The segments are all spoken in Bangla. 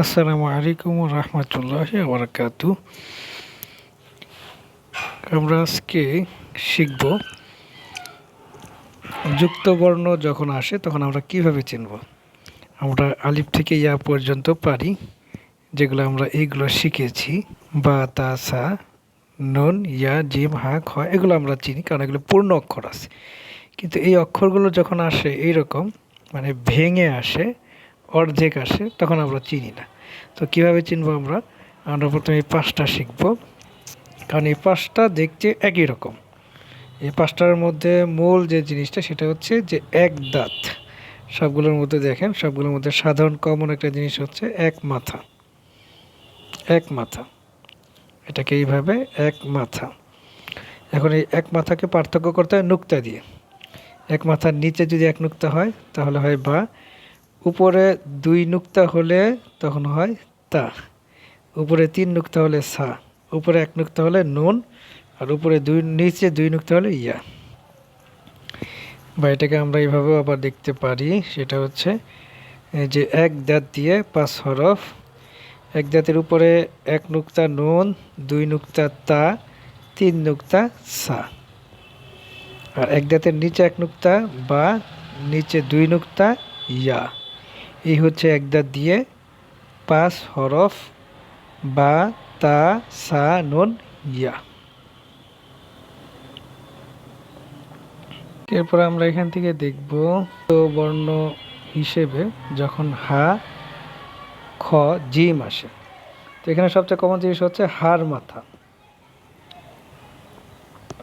আসসালামু আলাইকুম রহমতুল্লাহি ওয়া বারাকাতু। আমরা আজকে শিখব যুক্ত বর্ণ যখন আসে তখন আমরা কিভাবে চিনব। আমরা আলিফ থেকে ইয়া পর্যন্ত পারি, যেগুলো আমরা এইগুলো শিখেছি, বা তা সা নুন ইয়া জিম হা খ, এগুলো আমরা চিনি কারণ এগুলো পূর্ণ অক্ষর আছে। কিন্তু এই অক্ষরগুলো যখন আসে এইরকম, মানে ভেঙে আসে, অর্ধেক আসে, তখন আমরা চিনি না। তো কিভাবে চিনব আমরা? আমরা প্রথমে এই পাঁচটা শিখব, কারণ এই পাঁচটা দেখতে একই রকম। এই পাঁচটার মধ্যে মূল যে জিনিসটা সেটা হচ্ছে যে এক দাঁত। সবগুলোর মধ্যে দেখেন, সবগুলোর মধ্যে সাধারণ কমন একটা জিনিস হচ্ছে এক মাথা। এক মাথা, এটাকে এইভাবে এক মাথা। এখন এই এক মাথাকে পার্থক্য করতে হয় নুক্তা দিয়ে। এক মাথার নিচে যদি এক নুক্তা হয় তাহলে হয় বা, উপরে দুই নুক্তা হলে তখন হয় তা, উপরে তিন নুক্তা হলে সা, উপরে এক নুক্তা হলে নুন, আর উপরে নিচে দুই নুক্তা হলে ইয়া। বা এটাকে আমরা এইভাবেও আবার দেখতে পারি, সেটা হচ্ছে যে এক দাঁত দিয়ে পাঁচ হরফ। এক দাঁতের উপরে এক নুক্তা নুন, দুই নুক্তা তা, তিন নুক্তা সা। আর এক দাঁতের নিচে এক নুক্তা বা, নিচে দুই নুক্তা ইয়া। এই হচ্ছে এক দাঁত দিয়ে পাঁচ হরফ, বা তা সা নুন ইয়া। এরপর আমরা এখান থেকে দেখব তো বর্ণ হিসেবে যখন হা খ জিম আসে, তো এখানে সবচেয়ে কমন জিনিস হচ্ছে হার মাথা।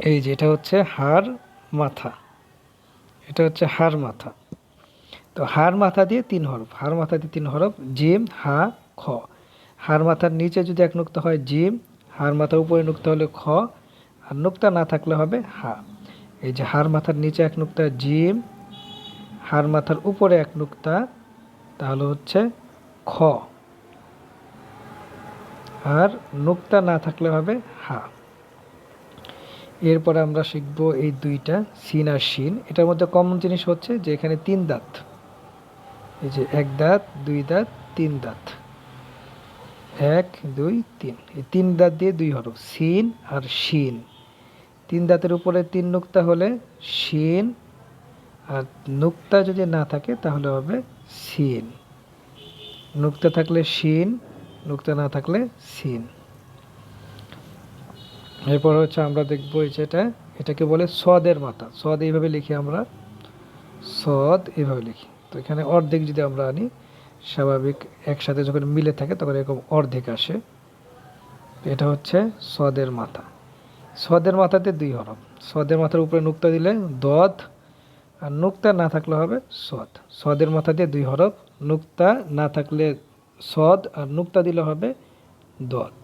এই যে এটা হচ্ছে হার মাথা, এটা হচ্ছে হার মাথা। তো হার মাথা দিয়ে তিন হরফ, হার মাথা দিয়ে তিন হরফ, জিম হা খ। হার মাথার নিচে যদি এক নুক্তা হয় জিম, হার মাথার উপরে নুক্তা হলে খ, আর নুক্তা না থাকলে হবে হা। এই যে হার মাথার নিচে এক নুক্তা জিম, হার মাথার উপরে এক নুক্তা, তাহলে হচ্ছে খ, আর নুক্তা না থাকলে হবে হা। এরপরে আমরা শিখব এই দুইটা সিন আর শিন। এটার মধ্যে কমন জিনিস হচ্ছে যে এখানে তিন দাঁত। এই যে এক দাঁত, দুই দাঁত, তিন দাঁত, এক দুই তিন, এই তিন দাঁত দিয়ে দুই হরফ সিন আর শিন। তিন দাঁতের উপরে তিন নুক্তা হলে শিন, আর নুক্তা যদি না থাকে তাহলে হবে সিন। নুক্তা থাকলে শিন, নুক্তা না থাকলে সিন। এরপর হচ্ছে আমরা দেখবো যেটা, এটাকে বলে সদের মাথা। সদ এইভাবে লিখি আমরা, সদ এইভাবে লিখি। তো এখানে অর্ধেক যদি আমরা আনি, স্বাভাবিক একসাথে যখন মিলে থাকে তখন এরকম অর্ধেক আসে। এটা হচ্ছে সদের মাথা। সদের মাথাতে দুই হরফ, সদের মাথার উপরে নুক্তা দিলে দদ, আর নুক্তা না থাকলে হবে সদ। সদের মাথা দিয়ে দুই হরফ, নুক্তা না থাকলে সদ, আর নুক্তা দিলে হবে দদ।